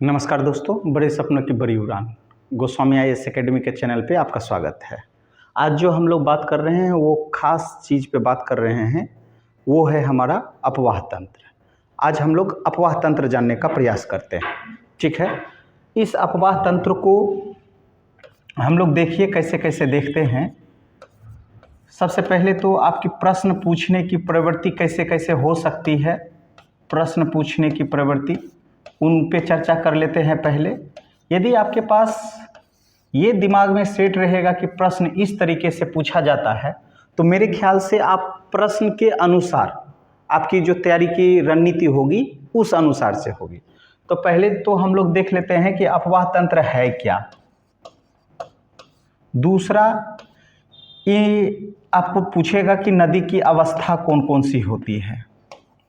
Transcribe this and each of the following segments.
नमस्कार दोस्तों, बड़े सपनों की बड़ी उड़ान गोस्वामी आईएएस एकेडमी के चैनल पे आपका स्वागत है। आज जो हम लोग बात कर रहे हैं वो खास चीज़ पे बात कर रहे हैं, वो है हमारा अपवाह तंत्र। आज हम लोग अपवाह तंत्र जानने का प्रयास करते हैं। ठीक है, इस अपवाह तंत्र को हम लोग देखिए कैसे कैसे देखते हैं। सबसे पहले तो आपकी प्रश्न पूछने की प्रवृत्ति कैसे कैसे हो सकती है, प्रश्न पूछने की प्रवृत्ति, उन पे चर्चा कर लेते हैं पहले। यदि आपके पास ये दिमाग में सेट रहेगा कि प्रश्न इस तरीके से पूछा जाता है, तो मेरे ख्याल से आप प्रश्न के अनुसार आपकी जो तैयारी की रणनीति होगी उस अनुसार से होगी। तो पहले तो हम लोग देख लेते हैं कि अपवाह तंत्र है क्या। दूसरा, ये आपको पूछेगा कि नदी की अवस्था कौन कौन सी होती है,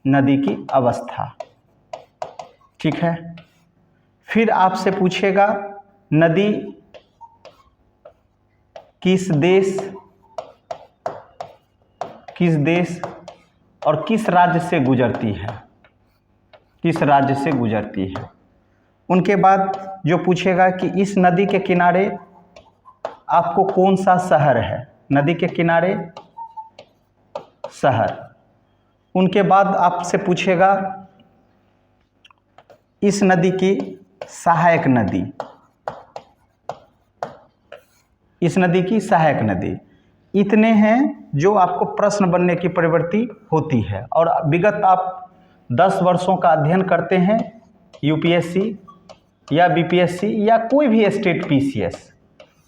नदी की अवस्था। ठीक है, फिर आपसे पूछेगा नदी किस देश और किस राज्य से गुजरती है, किस राज्य से गुजरती है। उनके बाद जो पूछेगा कि इस नदी के किनारे आपको कौन सा शहर है, नदी के किनारे शहर। उनके बाद आपसे पूछेगा इस नदी की सहायक नदी, इस नदी की सहायक नदी। इतने हैं जो आपको प्रश्न बनने की प्रवृत्ति होती है। और विगत आप 10 वर्षों का अध्ययन करते हैं यूपीएससी या बीपीएससी या कोई भी स्टेट पीसीएस,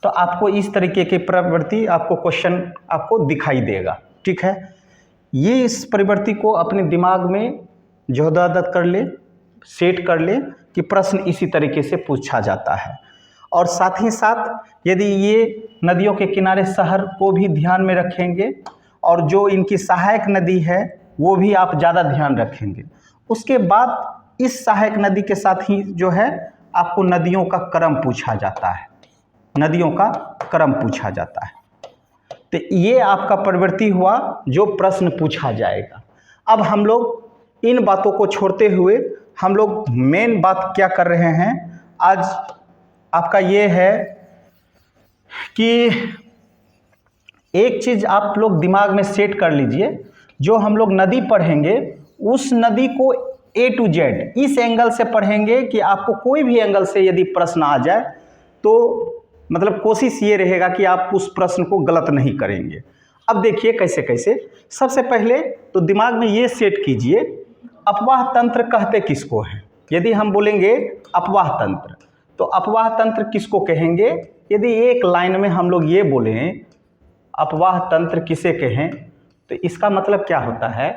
तो आपको इस तरीके की प्रवृत्ति, आपको क्वेश्चन आपको दिखाई देगा। ठीक है, ये इस प्रवृत्ति को अपने दिमाग में जोहदादत कर ले, सेट कर ले कि प्रश्न इसी तरीके से पूछा जाता है। और साथ ही साथ यदि ये नदियों के किनारे शहर को भी ध्यान में रखेंगे और जो इनकी सहायक नदी है वो भी आप ज़्यादा ध्यान रखेंगे। उसके बाद इस सहायक नदी के साथ ही जो है आपको नदियों का क्रम पूछा जाता है, नदियों का क्रम पूछा जाता है। तो ये आपका प्रवृत्ति हुआ जो प्रश्न पूछा जाएगा। अब हम लोग इन बातों को छोड़ते हुए हम लोग मेन बात क्या कर रहे हैं आज आपका ये है कि एक चीज़ आप लोग दिमाग में सेट कर लीजिए, जो हम लोग नदी पढ़ेंगे उस नदी को ए टू जेड इस एंगल से पढ़ेंगे कि आपको कोई भी एंगल से यदि प्रश्न आ जाए तो मतलब कोशिश ये रहेगा कि आप उस प्रश्न को गलत नहीं करेंगे। अब देखिए कैसे कैसे। सबसे पहले तो दिमाग में ये सेट कीजिए, अपवाह तंत्र कहते किसको हैं। यदि हम बोलेंगे अपवाह तंत्र, तो अपवाह तंत्र किसको कहेंगे। यदि एक लाइन में हम लोग ये बोलें अपवाह तंत्र किसे कहें, तो इसका मतलब क्या होता है,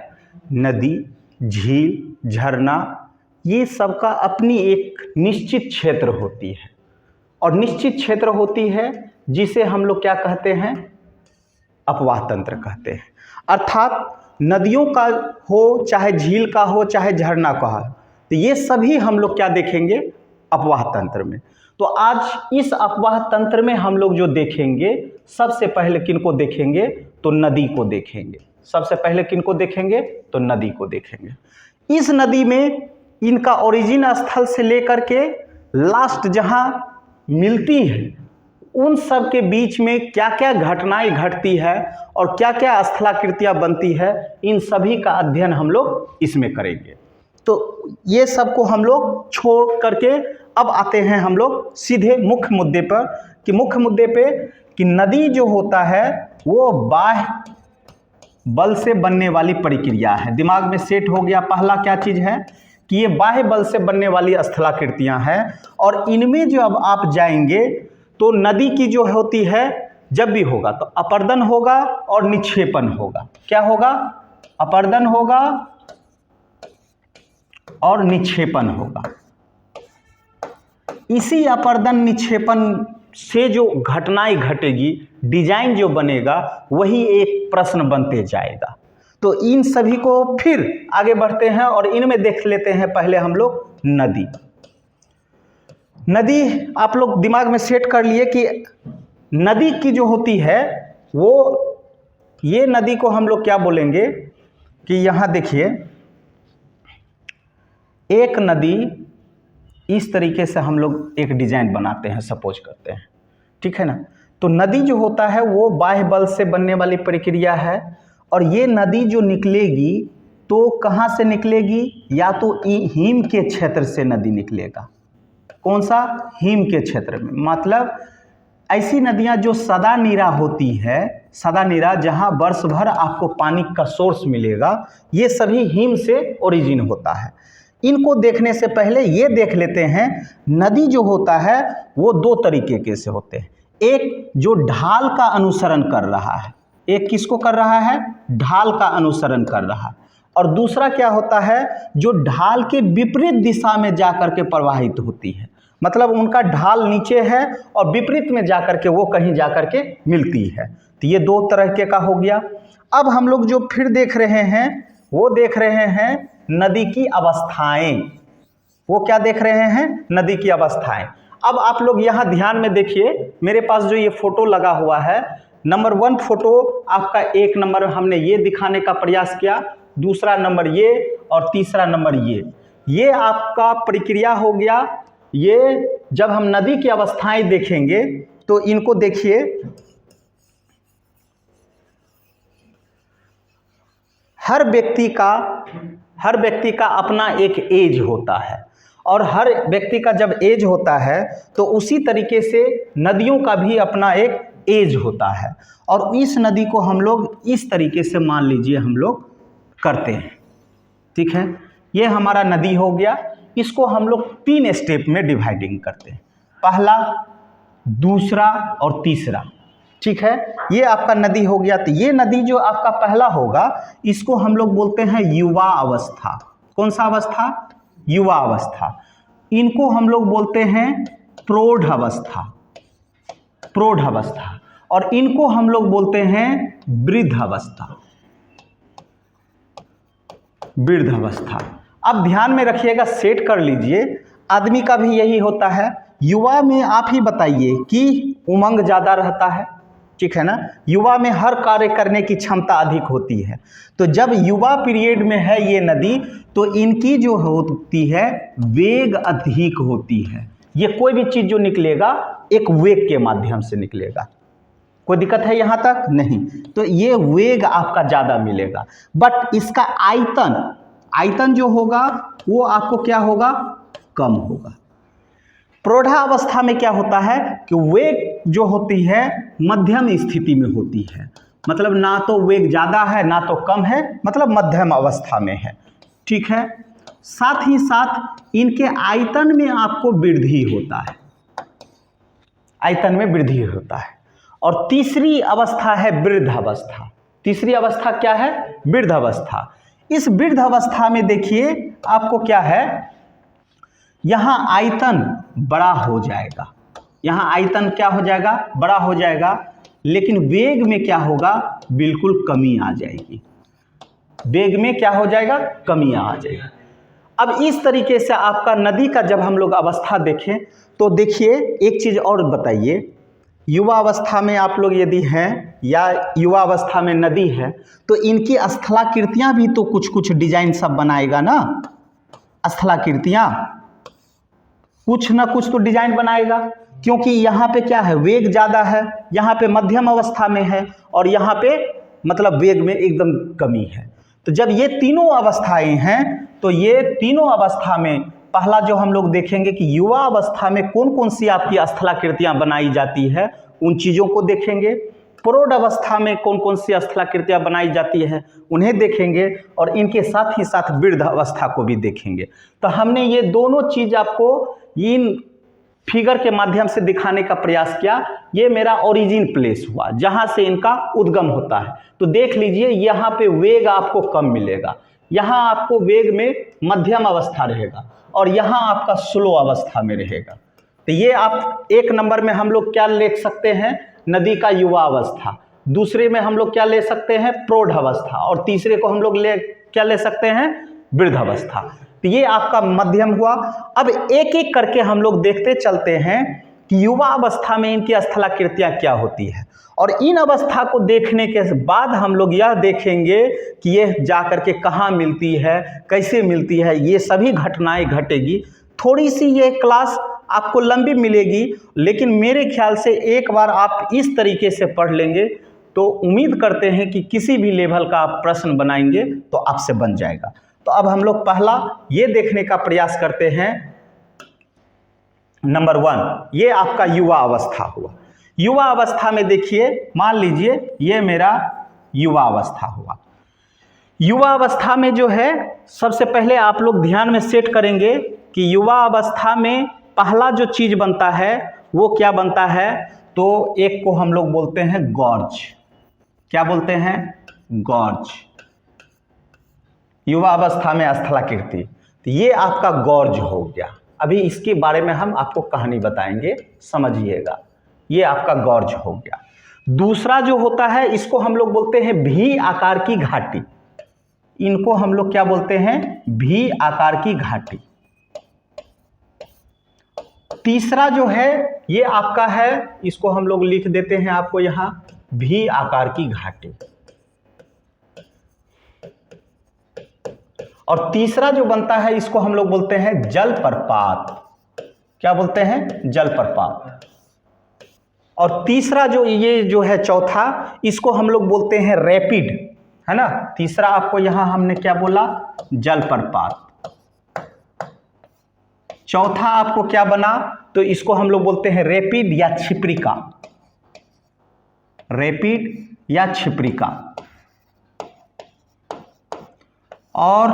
नदी, झील, झरना, ये सबका अपनी एक निश्चित क्षेत्र होती है और निश्चित क्षेत्र होती है जिसे हम लोग क्या कहते हैं, अपवाह तंत्र कहते हैं। अर्थात नदियों का हो, चाहे झील का हो, चाहे झरना का हो, तो ये सभी हम लोग क्या देखेंगे, अपवाह तंत्र में। तो आज इस अपवाह तंत्र में हम लोग जो देखेंगे, सबसे पहले किनको देखेंगे, तो नदी को देखेंगे। सबसे पहले किनको देखेंगे, तो नदी को देखेंगे। इस नदी में इनका ओरिजिन स्थल से लेकर के लास्ट जहां मिलती है उन सब के बीच में क्या क्या घटनाएं घटती है और क्या क्या स्थलाकृतियां बनती है, इन सभी का अध्ययन हम लोग इसमें करेंगे। तो ये सब को हम लोग छोड़ करके अब आते हैं हम लोग सीधे मुख्य मुद्दे पर, कि मुख्य मुद्दे पे कि नदी जो होता है वो बाह्य बल से बनने वाली प्रक्रिया है। दिमाग में सेट हो गया, पहला क्या चीज़ है कि ये बाह्य बल से बनने वाली स्थलाकृतियां हैं। और इनमें जो अब आप जाएंगे तो नदी की जो होती है, जब भी होगा तो अपर्दन होगा और निक्षेपण होगा। क्या होगा, अपर्दन होगा और निक्षेपण होगा। इसी अपर्दन निक्षेपण से जो घटनाएं घटेगी, डिजाइन जो बनेगा, वही एक प्रश्न बनते जाएगा। तो इन सभी को फिर आगे बढ़ते हैं और इनमें देख लेते हैं पहले हम लोग नदी। नदी आप लोग दिमाग में सेट कर लिए कि नदी की जो होती है वो, ये नदी को हम लोग क्या बोलेंगे कि यहाँ देखिए, एक नदी इस तरीके से हम लोग एक डिजाइन बनाते हैं, सपोज करते हैं, ठीक है ना। तो नदी जो होता है वो बाह्य बल से बनने वाली प्रक्रिया है, और ये नदी जो निकलेगी तो कहाँ से निकलेगी, या तो हिम के क्षेत्र से नदी निकलेगा। कौन सा? हिम के क्षेत्र में। मतलब ऐसी नदियाँ जो सदा नीरा होती है, सदा नीरा जहाँ वर्ष भर आपको पानी का सोर्स मिलेगा, ये सभी हिम से ओरिजिन होता है। इनको देखने से पहले ये देख लेते हैं, नदी जो होता है वो दो तरीके के से होते हैं। एक जो ढाल का अनुसरण कर रहा है, एक किसको कर रहा है? ढाल का अनुसरण कर रहा है। और दूसरा क्या होता है? जो ढाल के विपरीत दिशा में जाकर के प्रवाहित होती है। मतलब उनका ढाल नीचे है और विपरीत में जाकर के वो कहीं जाकर के मिलती है। तो ये दो तरह के का हो गया। अब हम लोग जो फिर देख रहे हैं वो देख रहे हैं नदी की अवस्थाएं। वो क्या देख रहे हैं? नदी की अवस्थाएं। अब आप लोग यहाँ ध्यान में देखिए, मेरे पास जो ये फोटो लगा हुआ है, नंबर 1 फोटो आपका, 1 नंबर हमने ये दिखाने का प्रयास किया, दूसरा नंबर ये, और तीसरा नंबर ये आपका प्रक्रिया हो गया। ये जब हम नदी की अवस्थाएं देखेंगे तो इनको देखिए, हर व्यक्ति का अपना एक एज होता है, और हर व्यक्ति का जब एज होता है तो उसी तरीके से नदियों का भी अपना एक एज होता है। और इस नदी को हम लोग इस तरीके से मान लीजिए हम लोग करते हैं, ठीक है। ये हमारा नदी हो गया, इसको हम लोग 3 स्टेप में डिवाइडिंग करते हैं, पहला, दूसरा और तीसरा, ठीक है। ये आपका नदी हो गया। तो ये नदी जो आपका पहला होगा, इसको हम लोग बोलते हैं युवा अवस्था। कौन सा अवस्था? युवा अवस्था। इनको हम लोग बोलते हैं प्रौढ़ अवस्था, प्रौढ़ अवस्था। और इनको हम लोग बोलते हैं वृद्ध अवस्था, वृद्ध अवस्था। अब ध्यान में रखिएगा, सेट कर लीजिए, आदमी का भी यही होता है। युवा में आप ही बताइए कि उमंग ज़्यादा रहता है, ठीक है ना। युवा में हर कार्य करने की क्षमता अधिक होती है। तो जब युवा पीरियड में है ये नदी, तो इनकी जो होती है वेग अधिक होती है। ये कोई भी चीज़ जो निकलेगा एक वेग के माध्यम से निकलेगा। कोई दिक्कत है यहाँ तक? नहीं। तो ये वेग आपका ज़्यादा मिलेगा, बट इसका आयतन जो होगा वो आपको क्या होगा? कम होगा। प्रौढ़ावस्था में क्या होता है कि वेग जो होती है मध्यम स्थिति में होती है। मतलब ना तो वेग ज़्यादा है ना तो कम है, मतलब मध्यम अवस्था में है, ठीक है। साथ ही साथ इनके आयतन में आपको वृद्धि होता है, आयतन में वृद्धि होता है। और तीसरी अवस्था है वृद्ध अवस्था। तीसरी अवस्था क्या है? वृद्ध अवस्था। इस वृद्ध अवस्था में देखिए आपको क्या है, यहाँ आयतन बड़ा हो जाएगा, यहाँ आयतन क्या हो जाएगा? बड़ा हो जाएगा। लेकिन वेग में क्या होगा? बिल्कुल कमी आ जाएगी। वेग में क्या हो जाएगा? कमी आ जाएगी। अब इस तरीके से आपका नदी का जब हम लोग अवस्था देखें तो देखिए, एक चीज़ और बताइए, युवा अवस्था में आप लोग यदि हैं या युवा अवस्था में नदी है, तो इनकी स्थलाकृतियाँ भी तो कुछ कुछ डिजाइन सब बनाएगा ना। स्थलाकृतियाँ कुछ ना कुछ तो डिजाइन बनाएगा, क्योंकि यहाँ पे क्या है? वेग ज़्यादा है, यहाँ पे मध्यम अवस्था में है, और यहाँ पे मतलब वेग में एकदम कमी है। तो जब ये तीनों अवस्थाएं हैं, तो ये तीनों अवस्था में पहला जो हम लोग देखेंगे कि युवा अवस्था में कौन कौन सी आपकी स्थलाकृतियाँ बनाई जाती है, उन चीज़ों को देखेंगे। प्रौढ़ अवस्था में कौन कौन सी स्थलाकृतियाँ बनाई जाती है उन्हें देखेंगे, और इनके साथ ही साथ वृद्ध अवस्था को भी देखेंगे। तो हमने ये दोनों चीज़ आपको इन फिगर के माध्यम से दिखाने का प्रयास किया। ये मेरा ओरिजिन प्लेस हुआ जहाँ से इनका उद्गम होता है। तो देख लीजिए, यहाँ पे वेग आपको कम मिलेगा, यहाँ आपको वेग में मध्यम अवस्था रहेगा, और यहाँ आपका स्लो अवस्था में रहेगा। तो ये आप 1 नंबर में हम लोग क्या ले सकते हैं? नदी का युवा अवस्था। दूसरे में हम लोग क्या ले सकते हैं? प्रौढ़ अवस्था। और तीसरे को हम लोग क्या ले सकते हैं? वृद्ध अवस्था। तो ये आपका मध्यम हुआ। अब एक एक करके हम लोग देखते चलते हैं कि युवा अवस्था में इनकी स्थलाकृतियाँ क्या होती है, और इन अवस्था को देखने के बाद हम लोग यह देखेंगे कि ये जा कर के कहाँ मिलती है, कैसे मिलती है, ये सभी घटनाएं घटेगी। थोड़ी सी ये क्लास आपको लंबी मिलेगी, लेकिन मेरे ख्याल से एक बार आप इस तरीके से पढ़ लेंगे तो उम्मीद करते हैं कि किसी भी लेवल का आप प्रश्न बनाएंगे तो आपसे बन जाएगा। तो अब हम लोग पहला ये देखने का प्रयास करते हैं, नंबर 1 ये आपका युवा अवस्था हुआ। युवा अवस्था में देखिए, मान लीजिए ये मेरा युवा अवस्था हुआ। युवा अवस्था में जो है सबसे पहले आप लोग ध्यान में सेट करेंगे कि युवा अवस्था में पहला जो चीज बनता है वो क्या बनता है, तो एक को हम लोग बोलते हैं गॉर्ज। क्या बोलते हैं? गॉर्ज। युवा अवस्था में स्थलाकृति, तो ये आपका गॉर्ज हो गया। अभी इसके बारे में हम आपको कहानी बताएंगे, समझिएगा। ये आपका गॉर्ज हो गया। दूसरा जो होता है इसको हम लोग बोलते हैं भी आकार की घाटी। इनको हम लोग क्या बोलते हैं? भी आकार की घाटी। तीसरा जो है ये आपका है, इसको हम लोग लिख देते हैं आपको यहां, भी आकार की घाटी। और तीसरा जो बनता है इसको हम लोग बोलते हैं जलप्रपात। क्या बोलते हैं? जलप्रपात। और तीसरा जो ये जो है चौथा, इसको हम लोग बोलते हैं रैपिड, है ना। तीसरा आपको यहां हमने क्या बोला? जलप्रपात। चौथा आपको क्या बना? तो इसको हम लोग बोलते हैं रैपिड या क्षिप्रिका। रैपिड या क्षिप्रिका। और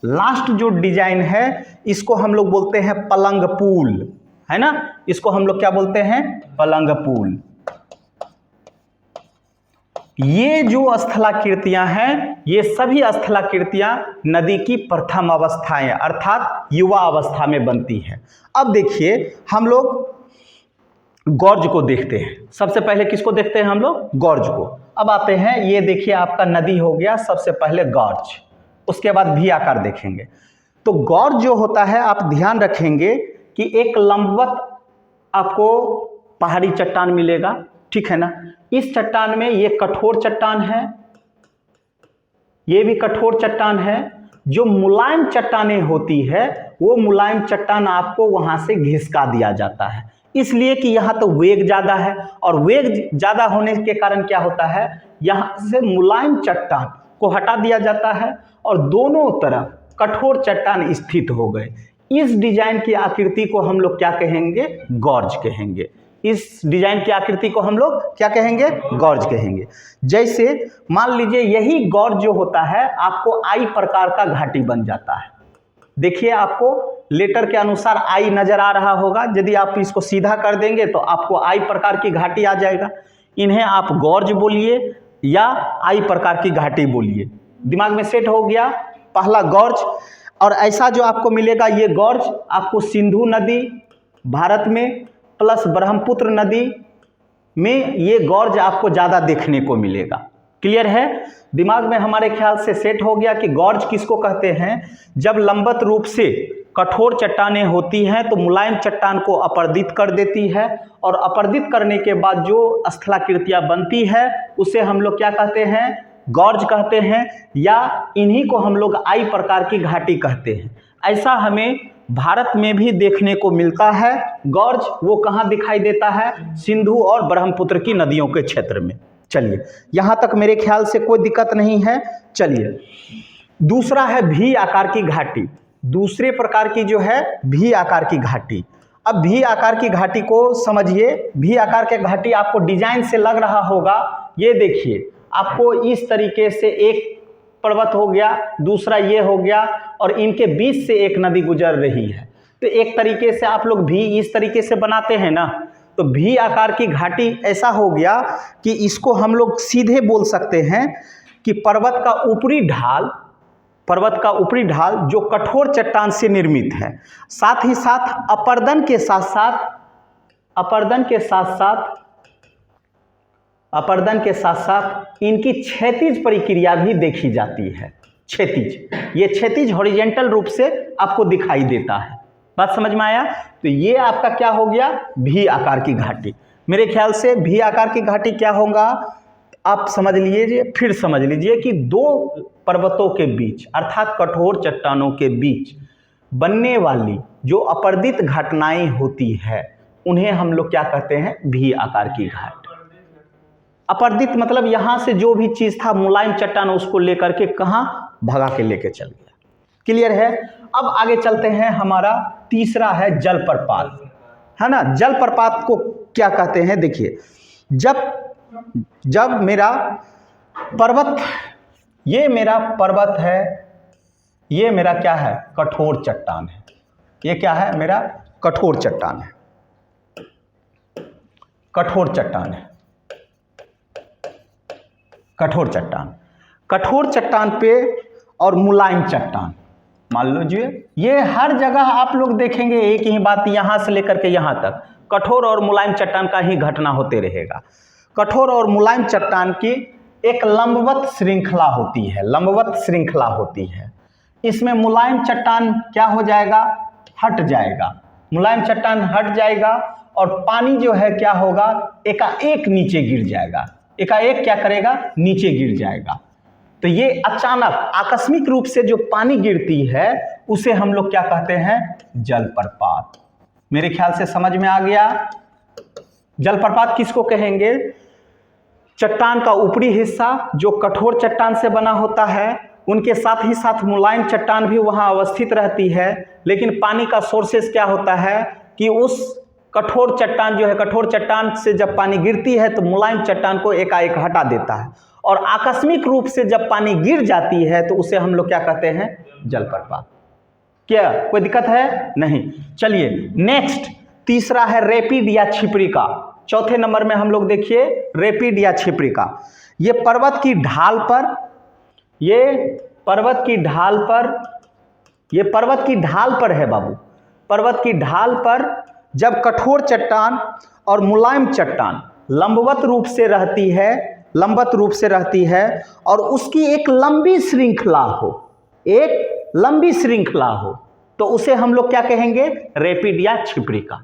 लास्ट जो डिजाइन है इसको हम लोग बोलते हैं पलंग पुल, है ना। इसको हम लोग क्या बोलते हैं? पलंग पुल। ये जो स्थलाकृतियां हैं ये सभी स्थलाकृतियां नदी की प्रथम अवस्थाएं अर्थात युवा अवस्था में बनती है। अब देखिए हम लोग गॉर्ज को देखते हैं। सबसे पहले किसको देखते हैं हम लोग? गॉर्ज को। अब आते हैं, ये देखिए आपका नदी हो गया, सबसे पहले गॉर्ज, उसके बाद भी आकार देखेंगे। तो गॉर्ज जो होता है आप ध्यान रखेंगे कि एक लंबवत आपको पहाड़ी चट्टान मिलेगा, ठीक है ना। इस चट्टान में ये कठोर चट्टान है, ये भी कठोर चट्टान है। जो मुलायम चट्टानें होती है वो मुलायम चट्टान आपको वहां से घिसका दिया जाता है, इसलिए कि यहाँ तो वेग ज्यादा है, और वेग ज्यादा होने के कारण क्या होता है, यहाँ से मुलायम चट्टान को हटा दिया जाता है और दोनों तरफ कठोर चट्टान स्थित हो गए। इस डिजाइन की आकृति को हम लोग क्या कहेंगे? गॉर्ज कहेंगे। इस डिजाइन की आकृति को हम लोग क्या कहेंगे? गॉर्ज कहेंगे। जैसे मान लीजिए यही गॉर्ज जो होता है आपको आई प्रकार का घाटी बन जाता है। देखिए आपको लेटर के अनुसार आई नजर आ रहा होगा, यदि आप इसको सीधा कर देंगे तो आपको आई प्रकार की घाटी आ जाएगा। इन्हें आप गॉर्ज बोलिए या आई प्रकार की घाटी बोलिए। दिमाग में सेट हो गया पहला गॉर्ज। और ऐसा जो आपको मिलेगा ये गॉर्ज आपको सिंधु नदी भारत में प्लस ब्रह्मपुत्र नदी में ये गॉर्ज आपको ज़्यादा देखने को मिलेगा। क्लियर है? दिमाग में हमारे ख्याल से सेट हो गया कि गॉर्ज किसको कहते हैं? जब लंबवत रूप से कठोर चट्टानें होती हैं तो मुलायम चट्टान को अपर्दित कर देती है, और अपर्दित करने के बाद जो स्थलाकृतियां बनती है उसे हम लोग क्या कहते हैं? गॉर्ज कहते हैं, या इन्हीं को हम लोग आई प्रकार की घाटी कहते हैं। ऐसा हमें भारत में भी देखने को मिलता है। गॉर्ज वो कहाँ दिखाई देता है? सिंधु और ब्रह्मपुत्र की नदियों के क्षेत्र में। चलिए यहाँ तक मेरे ख्याल से कोई दिक्कत नहीं है। चलिए दूसरा है भी आकार की घाटी। दूसरे प्रकार की जो है भी आकार की घाटी। अब भी आकार की घाटी को समझिए। भी आकार के घाटी आपको डिजाइन से लग रहा होगा, ये देखिए आपको इस तरीके से एक पर्वत हो गया, दूसरा ये हो गया, और इनके बीच से एक नदी गुजर रही है। तो एक तरीके से आप लोग भी इस तरीके से बनाते हैं ना, तो भी आकार की घाटी ऐसा हो गया कि इसको हम लोग सीधे बोल सकते हैं कि पर्वत का ऊपरी ढाल जो कठोर चट्टान से निर्मित है, साथ ही साथ अपर्दन के साथ साथ इनकी क्षैतिज प्रक्रिया भी देखी जाती है। क्षैतिज, ये क्षैतिज हॉरिजॉन्टल रूप से आपको दिखाई देता है। बात समझ में आया? तो ये आपका क्या हो गया? भी आकार की घाटी। मेरे ख्याल से भी आकार की घाटी क्या होगा आप समझ लीजिए, फिर समझ लीजिए कि दो पर्वतों के बीच अर्थात कठोर चट्टानों के बीच बनने वाली जो अपरदित घटनाएं होती है उन्हें हम लोग क्या कहते हैं, भी आकार की घाट। अपरदित मतलब यहां से जो भी चीज था मुलायम चट्टान उसको लेकर के कहां भगा के लेके चल गया। क्लियर है। अब आगे चलते हैं, हमारा तीसरा है जलप्रपात, है ना। जलप्रपात को क्या कहते हैं, देखिए जब मेरा पर्वत, ये मेरा पर्वत है, ये मेरा क्या है, कठोर चट्टान है, ये क्या है, मेरा कठोर चट्टान है, कठोर चट्टान है, कठोर चट्टान, कठोर चट्टान पे और मुलायम चट्टान मान लो जी, ये हर जगह आप लोग देखेंगे एक ही बात, यहां से लेकर के यहां तक कठोर और मुलायम चट्टान का ही घटना होते रहेगा। कठोर और मुलायम चट्टान की एक लंबवत श्रृंखला होती है, लंबवत श्रृंखला होती है। इसमें मुलायम चट्टान क्या हो जाएगा, हट जाएगा, मुलायम चट्टान हट जाएगा और पानी जो है क्या होगा, एकाएक नीचे गिर जाएगा, एकाएक क्या करेगा, नीचे गिर जाएगा। तो ये अचानक आकस्मिक रूप से जो पानी गिरती है उसे हम लोग क्या कहते हैं, जलप्रपात। मेरे ख्याल से समझ में आ गया। जलप्रपात किसको कहेंगे, चट्टान का ऊपरी हिस्सा जो कठोर चट्टान से बना होता है, उनके साथ ही साथ मुलायम चट्टान भी वहां अवस्थित रहती है, लेकिन पानी का सोर्सेस क्या होता है कि उस कठोर चट्टान जो है, कठोर चट्टान से जब पानी गिरती है तो मुलायम चट्टान को एकाएक हटा देता है, और आकस्मिक रूप से जब पानी गिर जाती है तो उसे हम लोग क्या कहते हैं, जलप्रपात। क्या कोई दिक्कत है, नहीं। चलिए नेक्स्ट, तीसरा है रैपिड या छिपरिका। चौथे नंबर में हम लोग देखिए रैपिड या छिपरिका। ये पर्वत की ढाल पर, ये पर्वत की ढाल पर, ये पर्वत की ढाल पर है बाबू, पर्वत की ढाल पर जब कठोर चट्टान और मुलायम चट्टान लंबवत रूप से रहती है, लंबवत रूप से रहती है और उसकी एक लंबी श्रृंखला हो, एक लंबी श्रृंखला हो, तो उसे हम लोग क्या कहेंगे, रैपिड या छिपरिका।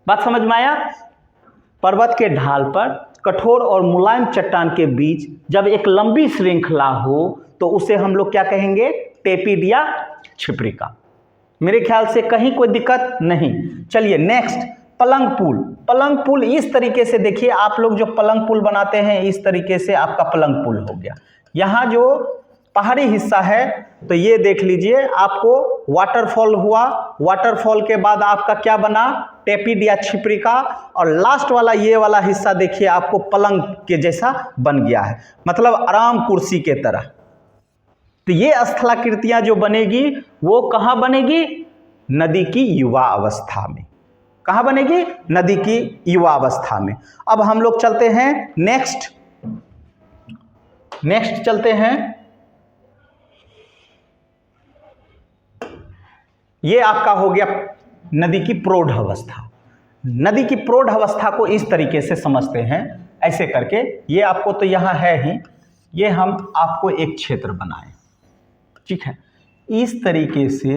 बात समझ में आया। पर्वत के ढाल पर कठोर और मुलायम चट्टान के बीच जब एक लंबी श्रृंखला हो तो उसे हम लोग क्या कहेंगे, रैपिड या छिपरिका। मेरे ख्याल से कहीं कोई दिक्कत नहीं। चलिए नेक्स्ट, पलंग पुल। पलंग पुल इस तरीके से देखिए, आप लोग जो पलंग पुल बनाते हैं इस तरीके से आपका पलंग पुल हो गया। यहाँ जो पहाड़ी हिस्सा है तो ये देख लीजिए, आपको वाटरफॉल हुआ, वाटरफॉल के बाद आपका क्या बना, रैपिड या छिपरिका, और लास्ट वाला ये वाला हिस्सा देखिए आपको पलंग के जैसा बन गया है, मतलब आराम कुर्सी के तरह। तो ये स्थलाकृतियां जो बनेगी वो कहाँ बनेगी, नदी की युवा अवस्था में। कहाँ बनेगी, नदी की युवा अवस्था में। अब हम लोग चलते हैं नेक्स्ट, नेक्स्ट चलते हैं, ये आपका हो गया नदी की प्रौढ़ अवस्था। नदी की प्रौढ़ अवस्था को इस तरीके से समझते हैं, ऐसे करके, ये आपको तो यहाँ है ही, ये हम आपको एक क्षेत्र बनाएं, ठीक है, इस तरीके से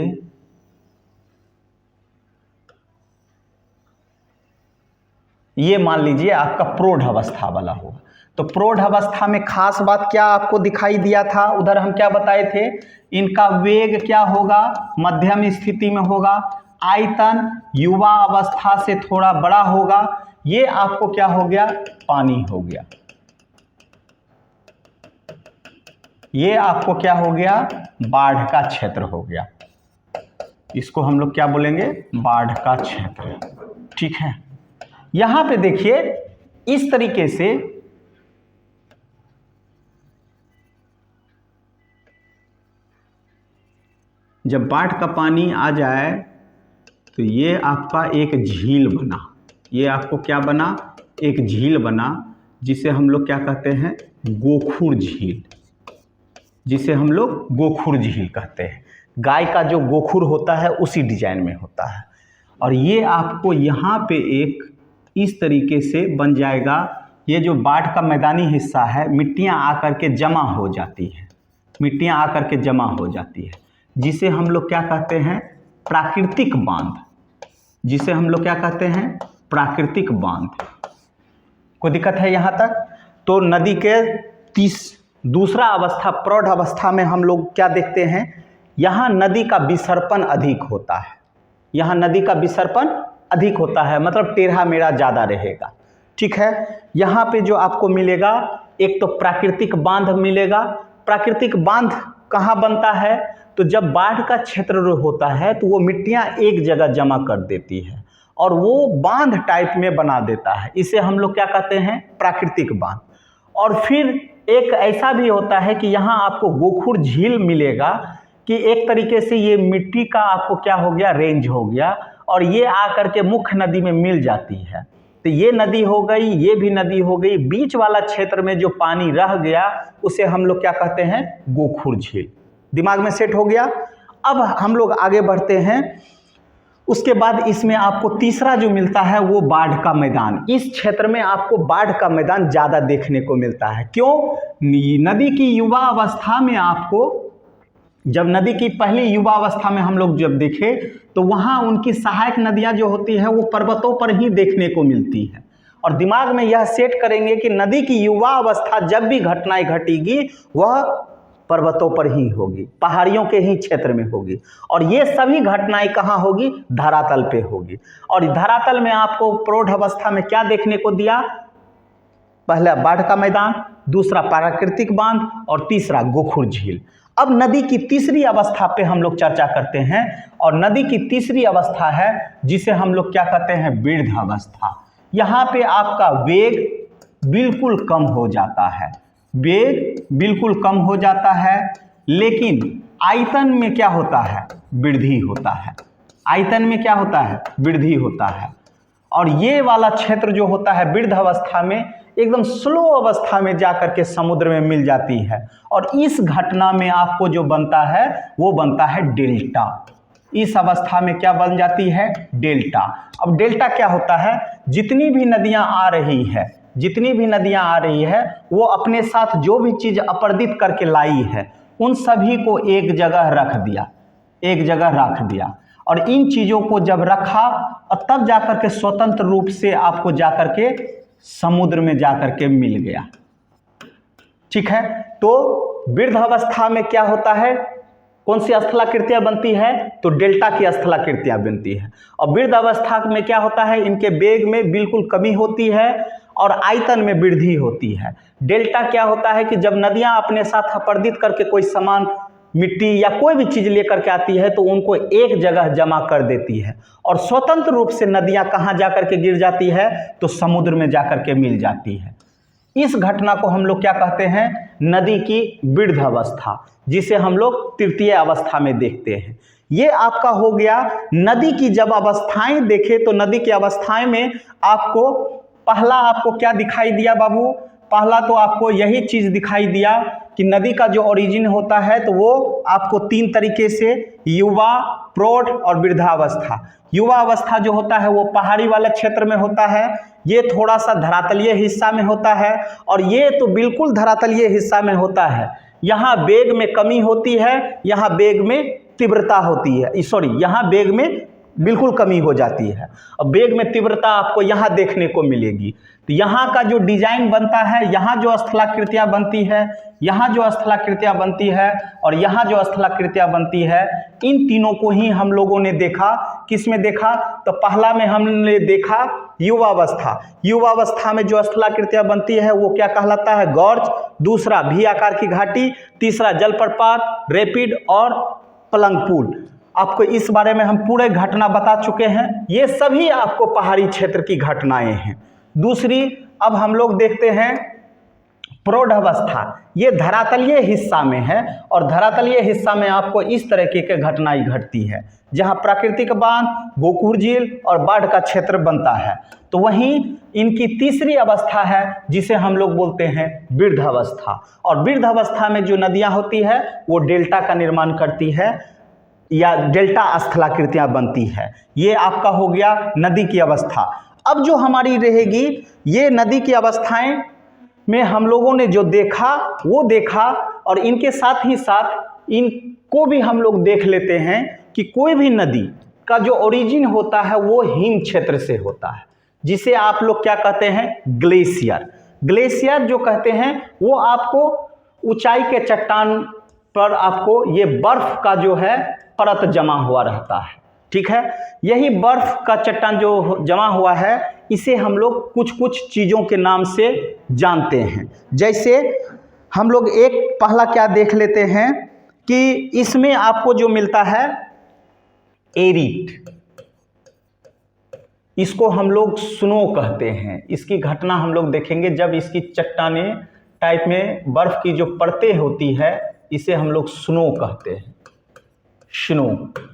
ये मान लीजिए आपका प्रौढ़ अवस्था वाला होगा। तो प्रौढ़ अवस्था में खास बात क्या आपको दिखाई दिया था, उधर हम क्या बताए थे, इनका वेग क्या होगा, मध्यम स्थिति में होगा, आयतन युवा अवस्था से थोड़ा बड़ा होगा, ये आपको क्या हो गया, पानी हो गया, ये आपको क्या हो गया, बाढ़ का क्षेत्र हो गया। इसको हम लोग क्या बोलेंगे, बाढ़ का क्षेत्र, ठीक है। यहां पे देखिए इस तरीके से जब बाढ़ का पानी आ जाए तो ये आपका एक झील बना, ये आपको क्या बना, एक झील बना, जिसे हम लोग क्या कहते हैं, गोखुर झील, जिसे हम लोग गोखुर झील कहते हैं। गाय का जो गोखुर होता है उसी डिजाइन में होता है। और ये आपको यहाँ पे एक इस तरीके से बन जाएगा। ये जो बाढ़ का मैदानी हिस्सा है, मिट्टियाँ आकर के जमा हो जाती हैं, मिट्टियाँ आकर के जमा हो जाती है, जिसे हम लोग क्या कहते हैं, प्राकृतिक बांध, जिसे हम लोग क्या कहते हैं, प्राकृतिक बांध। कोई दिक्कत है यहाँ तक। तो नदी के दूसरा अवस्था, प्रौढ़ अवस्था में हम लोग क्या देखते हैं यहाँ नदी का विसर्पण अधिक होता है, यहाँ नदी का विसर्पण अधिक होता है, मतलब टेढ़ा मेढ़ा ज़्यादा रहेगा। ठीक है, यहाँ पे जो आपको मिलेगा एक तो प्राकृतिक बांध मिलेगा। प्राकृतिक बांध कहाँ बनता है, तो जब बाढ़ का क्षेत्र होता है तो वो मिट्टियाँ एक जगह जमा कर देती है और वो बांध टाइप में बना देता है, इसे हम लोग क्या कहते हैं, प्राकृतिक बांध। और फिर एक ऐसा भी होता है कि यहाँ आपको गोखुर झील मिलेगा कि एक तरीके से ये मिट्टी का आपको क्या हो गया, रेंज हो गया, और ये आकर के मुख्य नदी में मिल जाती है। तो ये नदी हो गई, ये भी नदी हो गई, बीच वाला क्षेत्र में जो पानी रह गया उसे हम लोग क्या कहते हैं, गोखुर झील। दिमाग में सेट हो गया। अब हम लोग आगे बढ़ते हैं। उसके बाद इसमें आपको तीसरा जो मिलता है वो बाढ़ का मैदान। इस क्षेत्र में आपको बाढ़ का मैदान ज़्यादा देखने को मिलता है। क्यों? नदी की युवा अवस्था में आपको, जब नदी की पहली युवा अवस्था में हम लोग जब देखें तो वहाँ उनकी सहायक नदियाँ जो होती है वो पर्वतों पर ही देखने को मिलती है। और दिमाग में यह सेट करेंगे कि नदी की युवा अवस्था जब भी घटनाएं घटेगी वह पर्वतों पर ही होगी, पहाड़ियों के ही क्षेत्र में होगी। और ये सभी घटनाएं कहाँ होगी, धरातल पे होगी। और धरातल में आपको प्रौढ़ अवस्था में क्या देखने को दिया, पहला बाढ़ का मैदान, दूसरा प्राकृतिक बांध और तीसरा गोखुर झील। अब नदी की तीसरी अवस्था पे हम लोग चर्चा करते हैं, और नदी की तीसरी अवस्था है जिसे हम लोग क्या कहते हैं, वृद्ध अवस्था। यहाँ पे आपका वेग बिल्कुल कम हो जाता है, वेग बिल्कुल कम हो जाता है, लेकिन आयतन में क्या होता है, वृद्धि होता है। आयतन में क्या होता है, वृद्धि होता है। और ये वाला क्षेत्र जो होता है वृद्ध अवस्था में एकदम स्लो अवस्था में जाकर के समुद्र में मिल जाती है। और इस घटना में आपको जो बनता है वो बनता है डेल्टा। इस अवस्था में क्या बन जाती है, डेल्टा। अब डेल्टा क्या होता है, जितनी भी नदियां आ रही है, जितनी भी नदियां आ रही है वो अपने साथ जो भी चीज़ अपरदित करके लाई है उन सभी को एक जगह रख दिया, एक जगह रख दिया। और इन चीज़ों को जब रखा और तब जाकर के स्वतंत्र रूप से आपको जाकर के समुद्र में जाकर के मिल गया। ठीक है, तो वृद्ध अवस्था में क्या होता है, कौन सी स्थलाकृतियां बनती है, तो डेल्टा की स्थलाकृतियां बनती है। और वृद्ध अवस्था में क्या होता है, इनके वेग में बिल्कुल कमी होती है और आयतन में वृद्धि होती है। डेल्टा क्या होता है कि जब नदियां अपने साथ अपरदित करके कोई सामान, मिट्टी या कोई भी चीज़ लेकर के आती है तो उनको एक जगह जमा कर देती है और स्वतंत्र रूप से नदियां कहाँ जाकर के गिर जाती है, तो समुद्र में जाकर के मिल जाती है। इस घटना को हम लोग क्या कहते हैं, नदी की वृद्ध अवस्था, जिसे हम लोग तृतीय अवस्था में देखते हैं। ये आपका हो गया नदी की जब अवस्थाएं देखें तो नदी की अवस्थाएं में आपको पहला आपको क्या दिखाई दिया बाबू, पहला तो आपको यही चीज़ दिखाई दिया कि नदी का जो ओरिजिन होता है तो वो आपको तीन तरीके से, युवा, प्रौढ़ और वृद्धावस्था। युवा अवस्था जो होता है वो पहाड़ी वाले क्षेत्र में होता है, ये थोड़ा सा धरातलीय हिस्सा में होता है, और ये तो बिल्कुल धरातलीय हिस्सा में होता है। यहाँ वेग में कमी होती है, यहाँ वेग में तीव्रता होती है, सॉरी यहाँ वेग में बिल्कुल कमी हो जाती है और वेग में तीव्रता आपको यहाँ देखने को मिलेगी। तो यहाँ का जो डिजाइन बनता है, यहाँ जो स्थलाकृतियाँ बनती है, यहाँ जो स्थलाकृतियाँ बनती है और यहाँ जो स्थलाकृतियाँ बनती है, इन तीनों को ही हम लोगों ने देखा। किस में देखा, तो पहला में हमने देखा युवावस्था। युवावस्था में जो स्थलाकृतियाँ बनती है वो क्या कहलाता है, गॉर्ज। दूसरा भी आकार की घाटी, तीसरा जलप्रपात, रैपिड और पलंग पुल। आपको इस बारे में हम पूरे घटना बता चुके हैं, ये सभी आपको पहाड़ी क्षेत्र की घटनाएं हैं। दूसरी अब हम लोग देखते हैं प्रौढ़ अवस्था, ये धरातलीय हिस्सा में है और धरातलीय हिस्सा में आपको इस तरह की घटनाएं घटती है जहां प्राकृतिक बांध, गोखुर झील और बाढ़ का क्षेत्र बनता है। तो वहीं इनकी तीसरी अवस्था है जिसे हम लोग बोलते हैं वृद्ध अवस्था। और वृद्ध अवस्था में जो नदियां होती है वो डेल्टा का निर्माण करती है या डेल्टा स्थलाकृतियां बनती है। ये आपका हो गया नदी की अवस्था। अब जो हमारी रहेगी ये नदी की अवस्थाएं में हम लोगों ने जो देखा वो देखा, और इनके साथ ही साथ इनको भी हम लोग देख लेते हैं कि कोई भी नदी का जो ओरिजिन होता है वो हिम क्षेत्र से होता है, जिसे आप लोग क्या कहते हैं, ग्लेशियर। ग्लेशियर जो कहते हैं वो आपको ऊंचाई के चट्टान पर आपको ये बर्फ का जो है परत जमा हुआ रहता है। ठीक है, यही बर्फ का चट्टान जो जमा हुआ है इसे हम लोग कुछ कुछ चीज़ों के नाम से जानते हैं। जैसे हम लोग एक पहला क्या देख लेते हैं कि इसमें आपको जो मिलता है एरिट, इसको हम लोग स्नो कहते हैं। इसकी घटना हम लोग देखेंगे जब इसकी चट्टाने टाइप में बर्फ की जो परतें होती है इसे हम लोग स्नो कहते हैं, स्नो।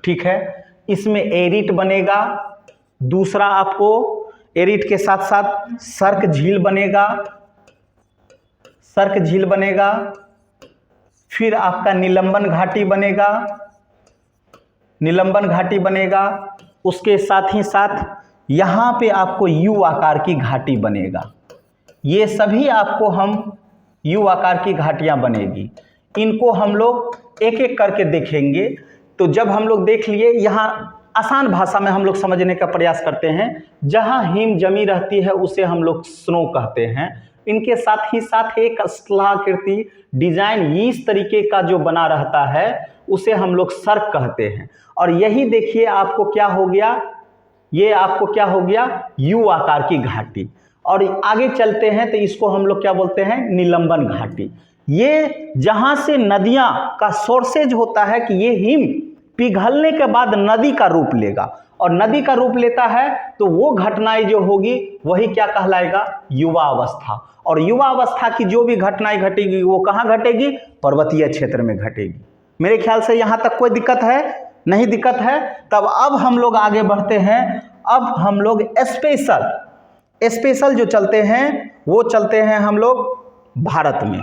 ठीक है, इसमें एरिट बनेगा। दूसरा आपको एरिट के साथ साथ सर्क झील बनेगा, सर्क झील बनेगा। फिर आपका निलंबन घाटी बनेगा, निलंबन घाटी बनेगा। उसके साथ ही साथ यहाँ पे आपको यू आकार की घाटी बनेगा। ये सभी आपको हम यू आकार की घाटियाँ बनेगी। इनको हम लोग एक एक करके देखेंगे। तो जब हम लोग देख लिए, यहाँ आसान भाषा में हम लोग समझने का प्रयास करते हैं। जहाँ हिम जमी रहती है उसे हम लोग स्नो कहते हैं। इनके साथ ही साथ एक स्थलाकृति डिजाइन इस तरीके का जो बना रहता है उसे हम लोग सर्क कहते हैं। और यही देखिए आपको क्या हो गया, ये आपको क्या हो गया, यू आकार की घाटी। और आगे चलते हैं तो इसको हम लोग क्या बोलते हैं, निलंबन घाटी। ये जहाँ से नदियाँ का सोर्सेज होता है कि ये हिम पिघलने के बाद नदी का रूप लेगा, और नदी का रूप लेता है तो वो घटनाएं जो होगी वही क्या कहलाएगा, युवा अवस्था। और युवा अवस्था की जो भी घटनाएं घटेगी वो कहाँ घटेगी, पर्वतीय क्षेत्र में घटेगी। मेरे ख्याल से यहाँ तक कोई दिक्कत है? नहीं दिक्कत है। तब अब हम लोग आगे बढ़ते हैं। अब हम लोग स्पेशल जो चलते हैं वो चलते हैं हम लोग भारत में।